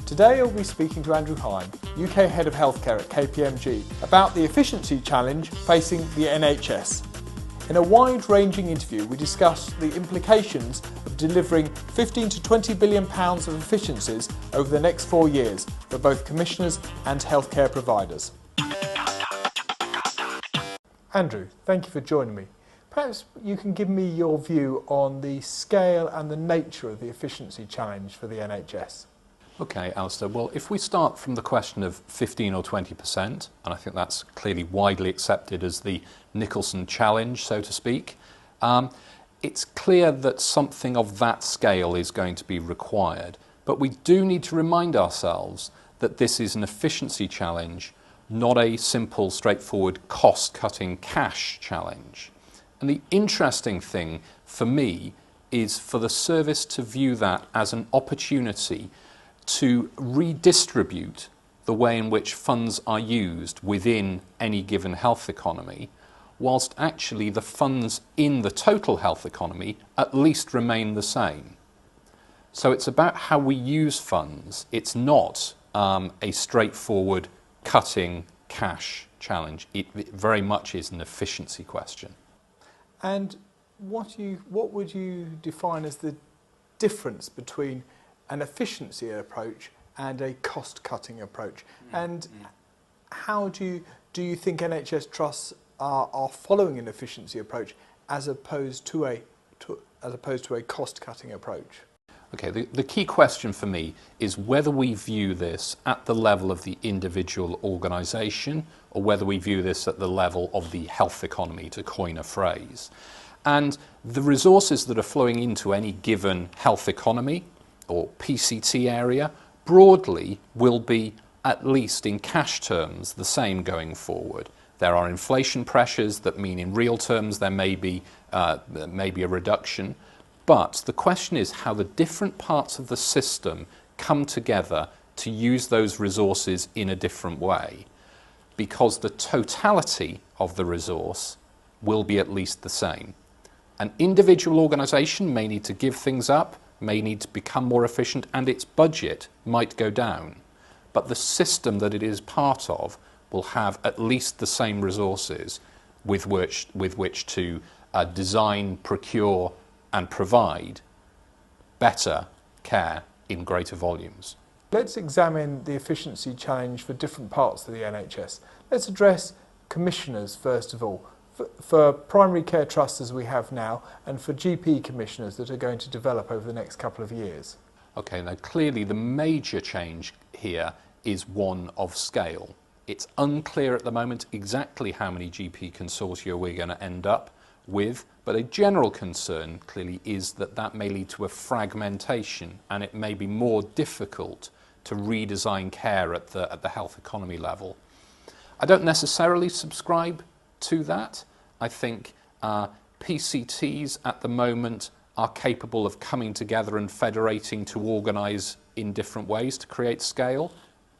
Today I'll be speaking to Andrew Hine, UK Head of Healthcare at kpmg, about the efficiency challenge facing the NHS. In a wide-ranging interview, we discussed the implications of delivering £15 to £20 billion of efficiencies over the next 4 years for both commissioners and healthcare providers. Andrew, thank you for joining me. Perhaps you can give me your view on the scale and the nature of the efficiency challenge for the NHS. Okay, Alistair. Well, if we start from the question of 15 or 20%, and I think that's clearly widely accepted as the Nicholson challenge, so to speak, it's clear that something of that scale is going to be required. But we do need to remind ourselves that this is an efficiency challenge, not a simple, straightforward cost-cutting cash challenge. And the interesting thing for me is for the service to view that as an opportunity to redistribute the way in which funds are used within any given health economy, whilst actually the funds in the total health economy at least remain the same. So it's about how we use funds. It's not a straightforward cutting cash challenge. It very much is an efficiency question. And what would you define as the difference between an efficiency approach and a cost-cutting approach? And how do you think NHS trusts are following an efficiency approach as opposed to a cost-cutting approach? Okay, the key question for me is whether we view this at the level of the individual organisation or whether we view this at the level of the health economy, to coin a phrase. And the resources that are flowing into any given health economy or PCT area broadly will be, at least in cash terms, the same going forward. There are inflation pressures that mean in real terms there may be a reduction. But the question is how the different parts of the system come together to use those resources in a different way, because the totality of the resource will be at least the same. An individual organisation may need to give things up, may need to become more efficient, and its budget might go down. But the system that it is part of will have at least the same resources with which to design, procure, and provide better care in greater volumes. Let's examine the efficiency challenge for different parts of the NHS. Let's address commissioners first of all, for primary care trusts as we have now, and for GP commissioners that are going to develop over the next couple of years. Okay, now clearly the major change here is one of scale. It's unclear at the moment exactly how many GP consortia we're going to end up with, but a general concern clearly is that that may lead to a fragmentation and it may be more difficult to redesign care at the health economy level. I don't necessarily subscribe to that. I think PCTs at the moment are capable of coming together and federating to organise in different ways to create scale,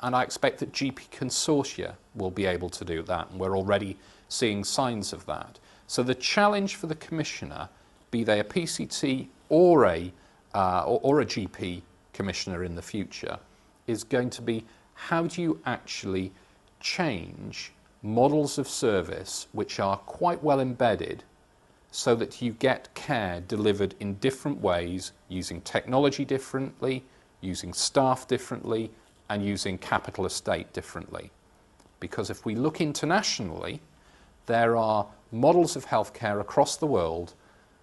and I expect that GP consortia will be able to do that, and we're already seeing signs of that. So the challenge for the commissioner, be they a PCT or a GP commissioner in the future, is going to be how do you actually change models of service which are quite well embedded so that you get care delivered in different ways, using technology differently, using staff differently, and using capital estate differently. Because if we look internationally, there are models of healthcare across the world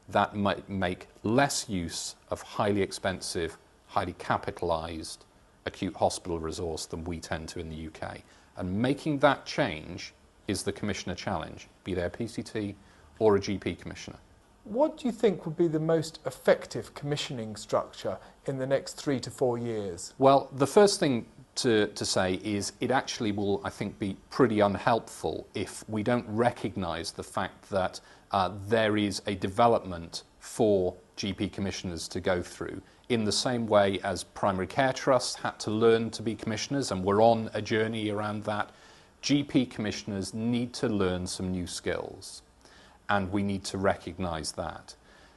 that might make less use of highly expensive, highly capitalised acute hospital resource than we tend to in the UK. And making that change is the commissioner challenge, be they a PCT or a GP commissioner. What do you think would be the most effective commissioning structure in the next 3 to 4 years? Well, the first thing to say is it actually will, I think, be pretty unhelpful if we don't recognise the fact that there is a development for GP commissioners to go through in the same way as primary care trusts had to learn to be commissioners, and we're on a journey around that. GP commissioners need to learn some new skills, and we need to recognise that.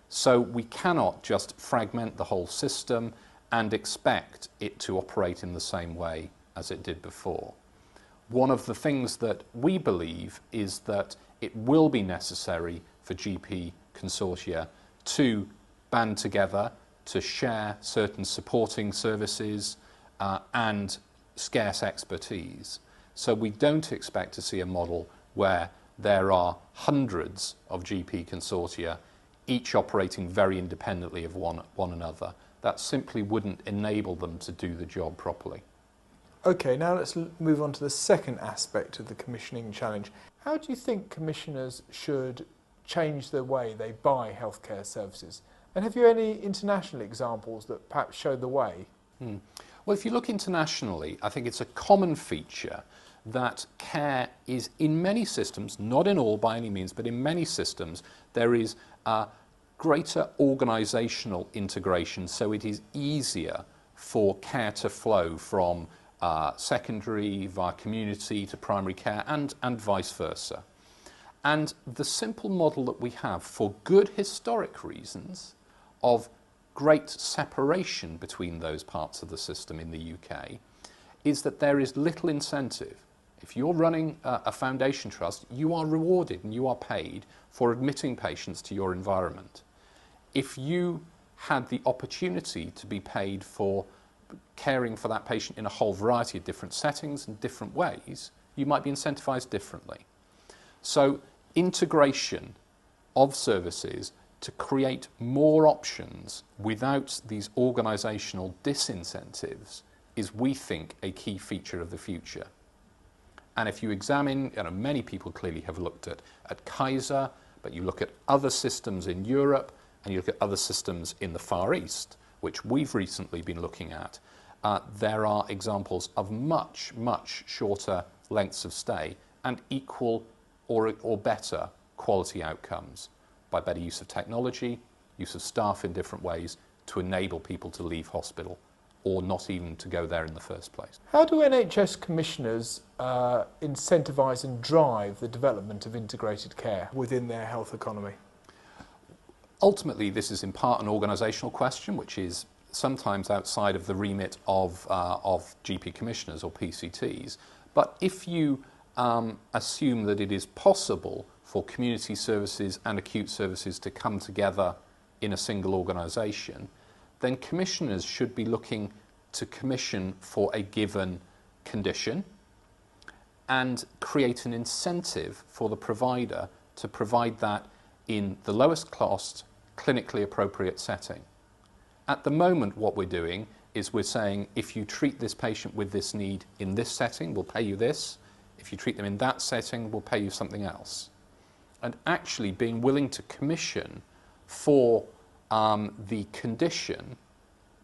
So we cannot just fragment the whole system and expect it to operate in the same way as it did before. One of the things that we believe is that it will be necessary for GP consortia to band together to share certain supporting services and scarce expertise. So we don't expect to see a model where there are hundreds of GP consortia, each operating very independently of one another. That simply wouldn't enable them to do the job properly. Okay, now let's move on to the second aspect of the commissioning challenge. How do you think commissioners should change the way they buy healthcare services? And have you any international examples that perhaps show the way? Well, if you look internationally, I think it's a common feature that care is in many systems, not in all by any means, but in many systems, there is a greater organisational integration, so it is easier for care to flow from secondary via community to primary care and vice versa. And the simple model that we have, for good historic reasons, of great separation between those parts of the system in the UK, is that there is little incentive. If you're running a foundation trust, you are rewarded and you are paid for admitting patients to your environment. If you had the opportunity to be paid for caring for that patient in a whole variety of different settings and different ways, you might be incentivised differently. So integration of services to create more options without these organisational disincentives is, we think, a key feature of the future. And if you examine, many people clearly have looked at Kaiser, but you look at other systems in Europe and you look at other systems in the Far East, which we've recently been looking at, there are examples of much, much shorter lengths of stay and equal or better quality outcomes by better use of technology, use of staff in different ways to enable people to leave hospital or not even to go there in the first place. How do NHS commissioners incentivise and drive the development of integrated care within their health economy? Ultimately, this is in part an organisational question, which is sometimes outside of the remit of GP commissioners or PCTs. But if you assume that it is possible for community services and acute services to come together in a single organisation, then commissioners should be looking to commission for a given condition and create an incentive for the provider to provide that in the lowest cost, clinically appropriate setting. At the moment, what we're doing is we're saying, if you treat this patient with this need in this setting, we'll pay you this. If you treat them in that setting, we'll pay you something else. And actually being willing to commission for the condition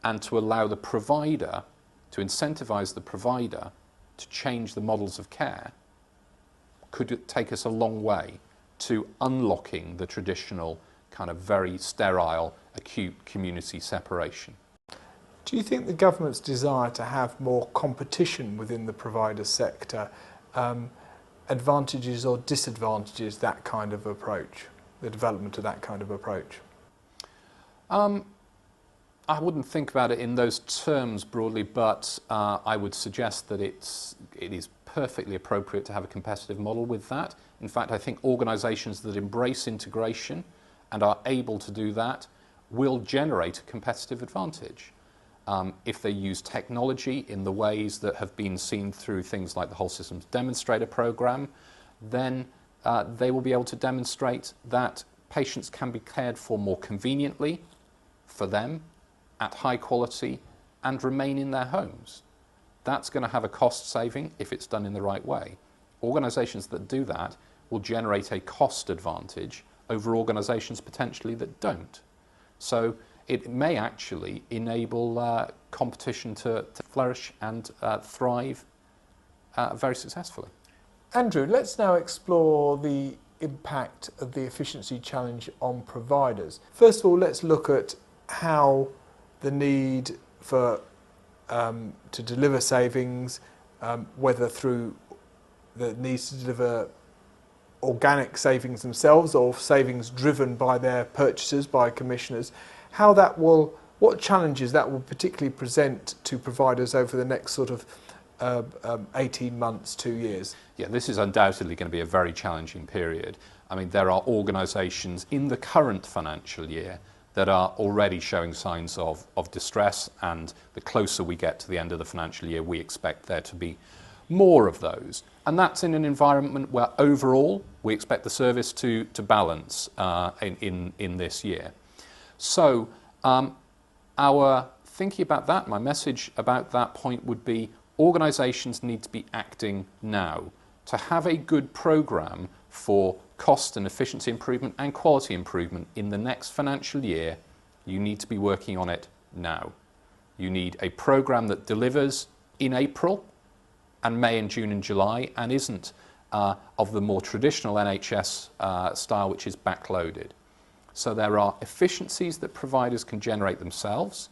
and to allow the provider, to incentivise the provider to change the models of care could take us a long way to unlocking the traditional kind of very sterile acute community separation. Do you think the government's desire to have more competition within the provider sector advantages or disadvantages that kind of approach, the development of that kind of approach? I wouldn't think about it in those terms broadly, but I would suggest that it is perfectly appropriate to have a competitive model with that. In fact, I think organisations that embrace integration and are able to do that will generate a competitive advantage. If they use technology in the ways that have been seen through things like the Whole Systems Demonstrator Programme, then they will be able to demonstrate that patients can be cared for more conveniently for them, at high quality, and remain in their homes. That's going to have a cost saving if it's done in the right way. Organisations that do that will generate a cost advantage over organisations potentially that don't. So it may actually enable competition to flourish and thrive very successfully. Andrew, let's now explore the impact of the efficiency challenge on providers. First of all, let's look at how the need for to deliver savings, whether through the needs to deliver organic savings themselves or savings driven by their purchasers, by commissioners, how that will what challenges that will particularly present to providers over the next sort of 18 months, 2 years? Yeah, this is undoubtedly going to be a very challenging period. I mean, there are organisations in the current financial year that are already showing signs of distress, and the closer we get to the end of the financial year, we expect there to be more of those. And that's in an environment where overall we expect the service to balance in this year. So our thinking about that, my message about that point would be organisations need to be acting now. To have a good programme for cost and efficiency improvement and quality improvement in the next financial year, you need to be working on it now. You need a programme that delivers in April and May and June and July, and isn't of the more traditional NHS style, which is backloaded. So there are efficiencies that providers can generate themselves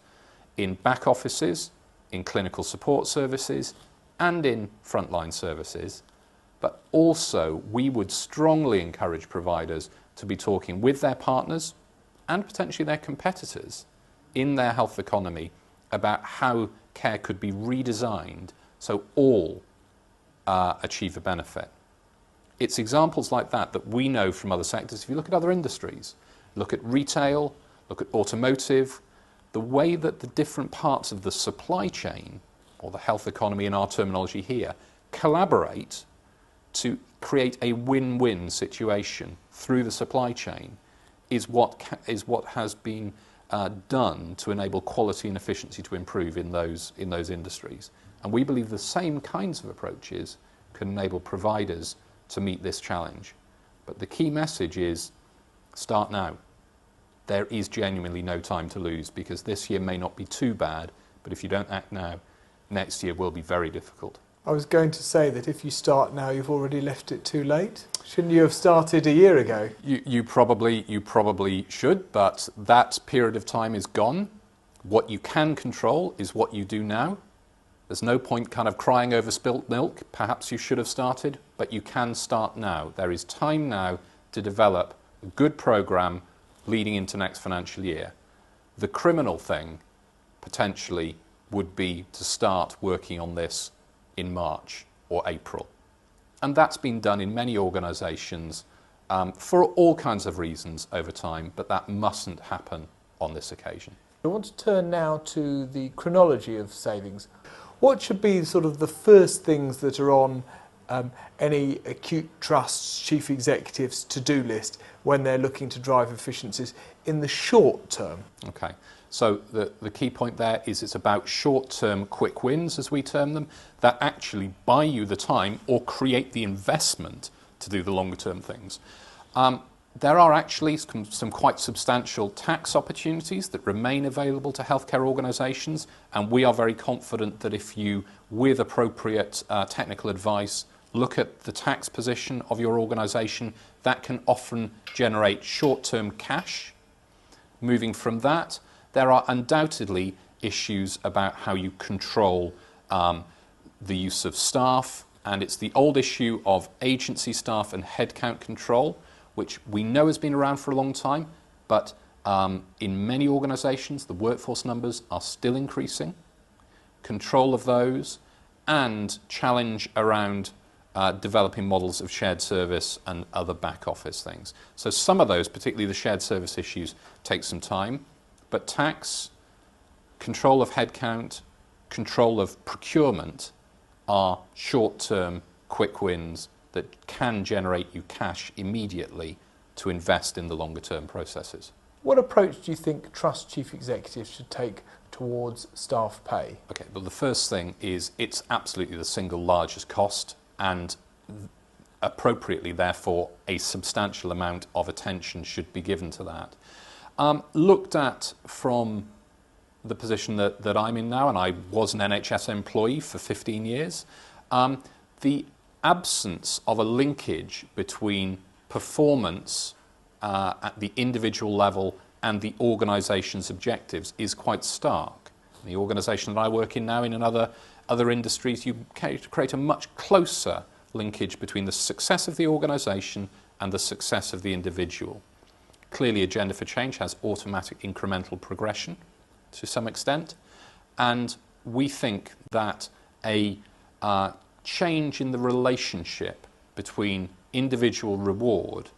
in back offices, in clinical support services, and in frontline services. But also, we would strongly encourage providers to be talking with their partners and potentially their competitors in their health economy about how care could be redesigned so all achieve a benefit. It's examples like that that we know from other sectors. If you look at other industries, look at retail, look at automotive, the way that the different parts of the supply chain, or the health economy in our terminology here, collaborate to create a win-win situation through the supply chain is what has been done to enable quality and efficiency to improve in those industries. And we believe the same kinds of approaches can enable providers to meet this challenge. But the key message is start now. There is genuinely no time to lose, because this year may not be too bad, but if you don't act now, next year will be very difficult. I was going to say that if you start now, you've already left it too late. Shouldn't you have started a year ago? You probably should, but that period of time is gone. What you can control is what you do now. There's no point kind of crying over spilt milk. Perhaps you should have started, but you can start now. There is time now to develop a good programme leading into next financial year. The criminal thing, potentially, would be to start working on this in March or April. And that's been done in many organisations for all kinds of reasons over time, but that mustn't happen on this occasion. I want to turn now to the chronology of savings. What should be sort of the first things that are on any acute trust's chief executives' to-do list when they're looking to drive efficiencies in the short term? Okay, so the key point there is it's about short-term quick wins, as we term them, that actually buy you the time or create the investment to do the longer-term things. There are actually some quite substantial tax opportunities that remain available to healthcare organisations, and we are very confident that if you, with appropriate technical advice, look at the tax position of your organisation, that can often generate short-term cash. Moving from that, there are undoubtedly issues about how you control the use of staff, and it's the old issue of agency staff and headcount control, which we know has been around for a long time, but in many organisations the workforce numbers are still increasing. Control of those and challenge around developing models of shared service and other back office things. So some of those, particularly the shared service issues, take some time, but tax, control of headcount, control of procurement are short-term quick wins that can generate you cash immediately to invest in the longer-term processes. What approach do you think trust chief executives should take towards staff pay? Okay, well, the first thing is it's absolutely the single largest cost, and appropriately, therefore, a substantial amount of attention should be given to that. Looked at from the position that I'm in now, and I was an NHS employee for 15 years, the absence of a linkage between performance at the individual level and the organisation's objectives is quite stark. In the organisation that I work in now, in other industries, you create a much closer linkage between the success of the organisation and the success of the individual. Clearly, Agenda for Change has automatic incremental progression, to some extent, and we think that a change in the relationship between individual reward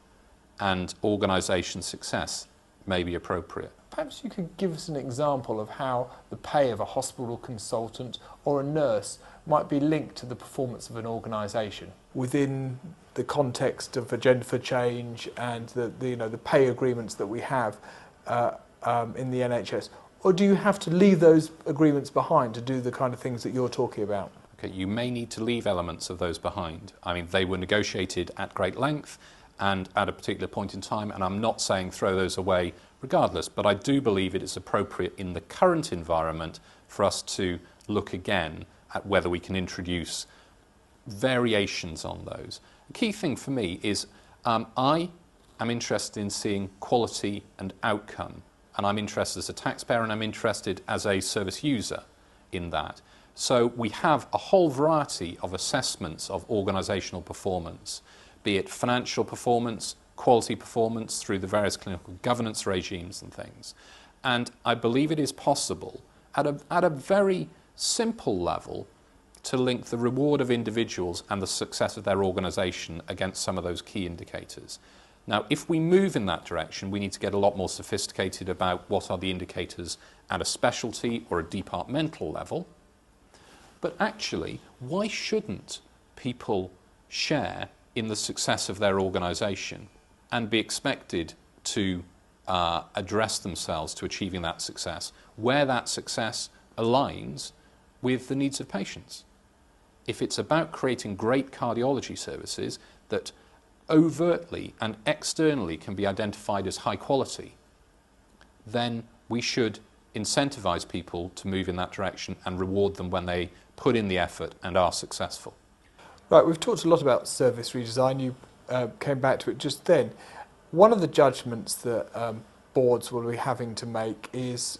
and organisation success may be appropriate. Perhaps you could give us an example of how the pay of a hospital consultant or a nurse might be linked to the performance of an organisation within the context of Agenda for Change and the pay agreements that we have in the NHS. Or do you have to leave those agreements behind to do the kind of things that you're talking about? Okay, you may need to leave elements of those behind. I mean, they were negotiated at great length and at a particular point in time, and I'm not saying throw those away regardless, but I do believe it is appropriate in the current environment for us to look again at whether we can introduce variations on those. The key thing for me is I am interested in seeing quality and outcome, and I'm interested as a taxpayer and I'm interested as a service user in that. So we have a whole variety of assessments of organisational performance, be it financial performance, quality performance through the various clinical governance regimes and things. And I believe it is possible at a very simple level to link the reward of individuals and the success of their organisation against some of those key indicators. Now, if we move in that direction, we need to get a lot more sophisticated about what are the indicators at a specialty or a departmental level. But actually, why shouldn't people share in the success of their organisation and be expected to address themselves to achieving that success, where that success aligns with the needs of patients? If it's about creating great cardiology services that overtly and externally can be identified as high quality, then we should incentivise people to move in that direction and reward them when they put in the effort and are successful. Right, we've talked a lot about service redesign. You came back to it just then. One of the judgments that boards will be having to make is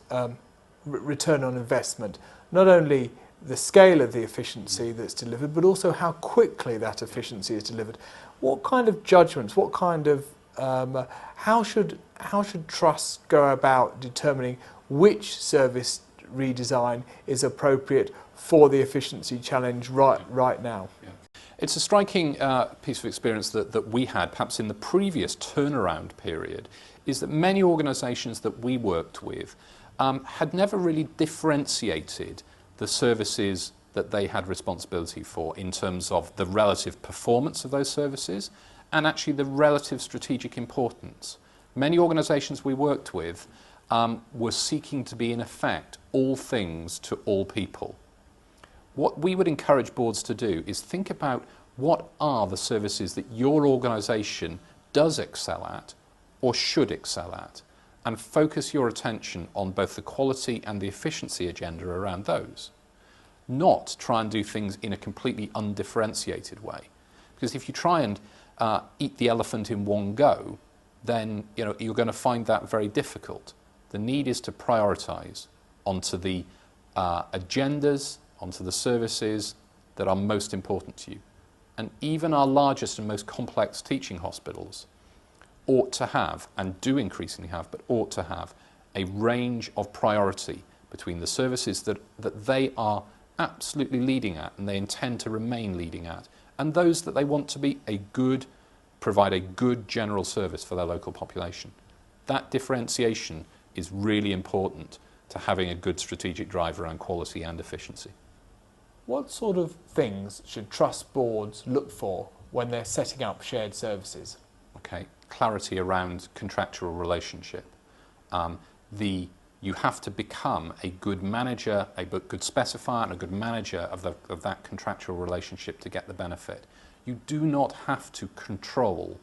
return on investment. Not only the scale of the efficiency that's delivered, but also how quickly that efficiency is delivered. What kind of judgments, what kind of, how should trusts go about determining which service redesign is appropriate for the efficiency challenge right now? Yeah. It's a striking piece of experience that we had, perhaps in the previous turnaround period, is that many organisations that we worked with had never really differentiated the services that they had responsibility for in terms of the relative performance of those services and actually the relative strategic importance. Many organisations we worked with were seeking to be, in effect, all things to all people. What we would encourage boards to do is think about what are the services that your organisation does excel at or should excel at, and focus your attention on both the quality and the efficiency agenda around those. Not try and do things in a completely undifferentiated way. Because if you try and eat the elephant in one go, then you're going to find that very difficult. The need is to prioritise onto the agendas, onto the services that are most important to you. And even our largest and most complex teaching hospitals ought to have, and do increasingly have, but ought to have, a range of priority between the services that they are absolutely leading at and they intend to remain leading at, and those that they want to be provide a good general service for their local population. That differentiation is really important to having a good strategic drive around quality and efficiency. What sort of things should trust boards look for when they're setting up shared services? Okay, clarity around contractual relationship. You have to become a good manager, a good specifier and a good manager of that contractual relationship to get the benefit. You do not have to control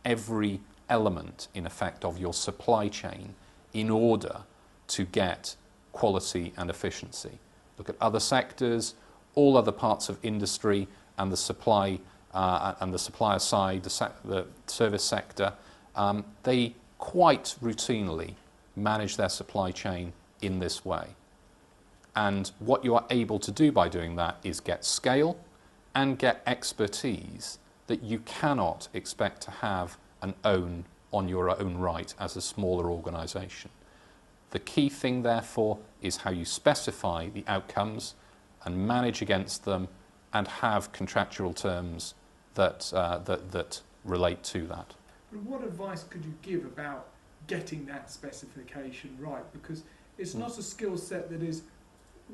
every element, in effect, of your supply chain in order to get quality and efficiency. Look at other sectors, all other parts of industry and the supply and the supplier side, the service sector, they quite routinely manage their supply chain in this way. And what you are able to do by doing that is get scale and get expertise that you cannot expect to have and own on your own right as a smaller organisation. The key thing, therefore, is how you specify the outcomes and manage against them and have contractual terms that relate to that. But what advice could you give about getting that specification right? Because it's not a skill set that is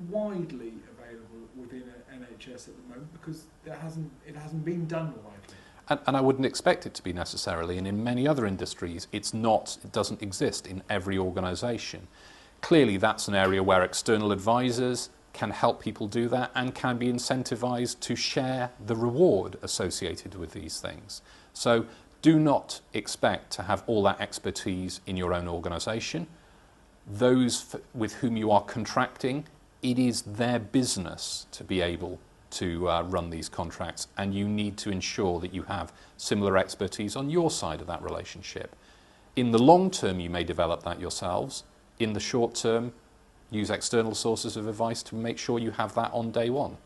widely available within NHS at the moment, because it hasn't been done widely. And I wouldn't expect it to be necessarily, and in many other industries it doesn't exist in every organisation. Clearly that's an area where external advisors can help people do that and can be incentivised to share the reward associated with these things. So do not expect to have all that expertise in your own organisation. Those with whom you are contracting, it is their business to be able to run these contracts, and you need to ensure that you have similar expertise on your side of that relationship. In the long term, you may develop that yourselves. In the short term, use external sources of advice to make sure you have that on day one.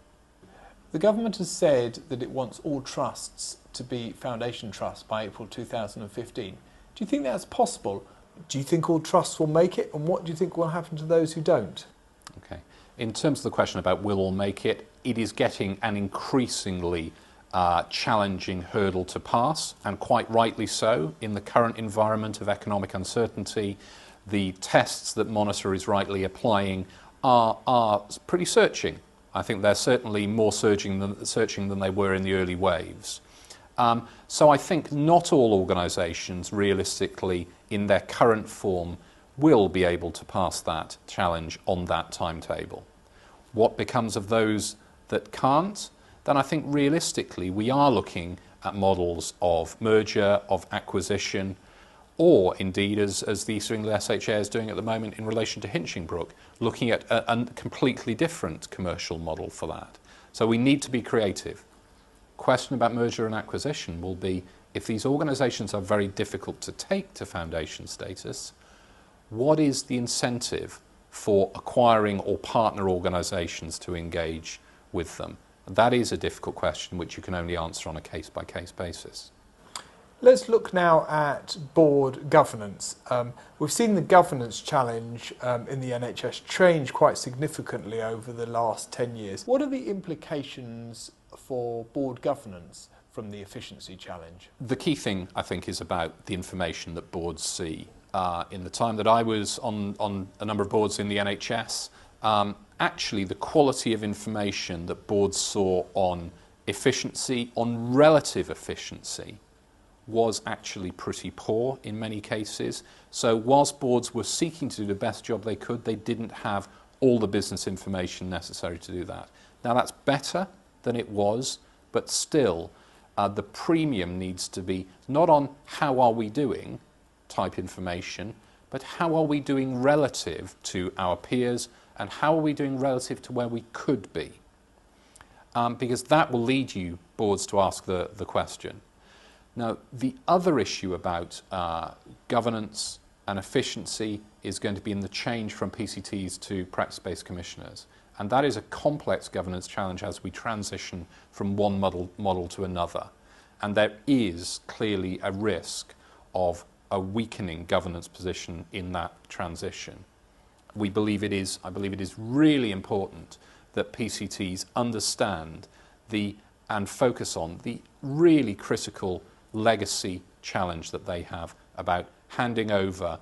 The government has said that it wants all trusts to be foundation trusts by April 2015. Do you think that's possible? Do you think all trusts will make it, and what do you think will happen to those who don't? Okay. In terms of the question about will all make it, it is getting an increasingly challenging hurdle to pass, and quite rightly so. In the current environment of economic uncertainty, the tests that Monitor is rightly applying are pretty searching. I think they're certainly more searching than they were in the early waves. So I think not all organisations realistically in their current form will be able to pass that challenge on that timetable. What becomes of those that can't? Then I think realistically we are looking at models of merger, of acquisition, or indeed, as the East England SHA is doing at the moment in relation to Hinchingbrook, looking at a completely different commercial model for that. So we need to be creative. Question about merger and acquisition will be, if these organisations are very difficult to take to foundation status, what is the incentive for acquiring or partner organisations to engage with them? That is a difficult question which you can only answer on a case-by-case basis. Let's look now at board governance. We've seen the governance challenge in the NHS change quite significantly over the last 10 years. What are the implications for board governance from the efficiency challenge? The key thing, I think, is about the information that boards see. In the time that I was on a number of boards in the NHS, actually the quality of information that boards saw on efficiency, on relative efficiency, was actually pretty poor in many cases. So whilst boards were seeking to do the best job they could, they didn't have all the business information necessary to do that. Now that's better than it was, but still the premium needs to be not on how are we doing type information, but how are we doing relative to our peers, and how are we doing relative to where we could be? Because that will lead you, boards, to ask the question. Now, the other issue about governance and efficiency is going to be in the change from PCTs to practice-based commissioners. And that is a complex governance challenge as we transition from one model to another. And there is clearly a risk of a weakening governance position in that transition. I believe it is really important that PCTs understand and focus on the really critical legacy challenge that they have about handing over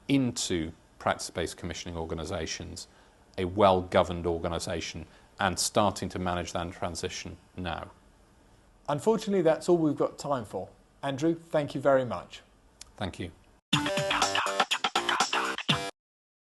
into practice-based commissioning organisations a well-governed organisation and starting to manage that transition now. Unfortunately, that's all we've got time for. Andrew, thank you very much. Thank you.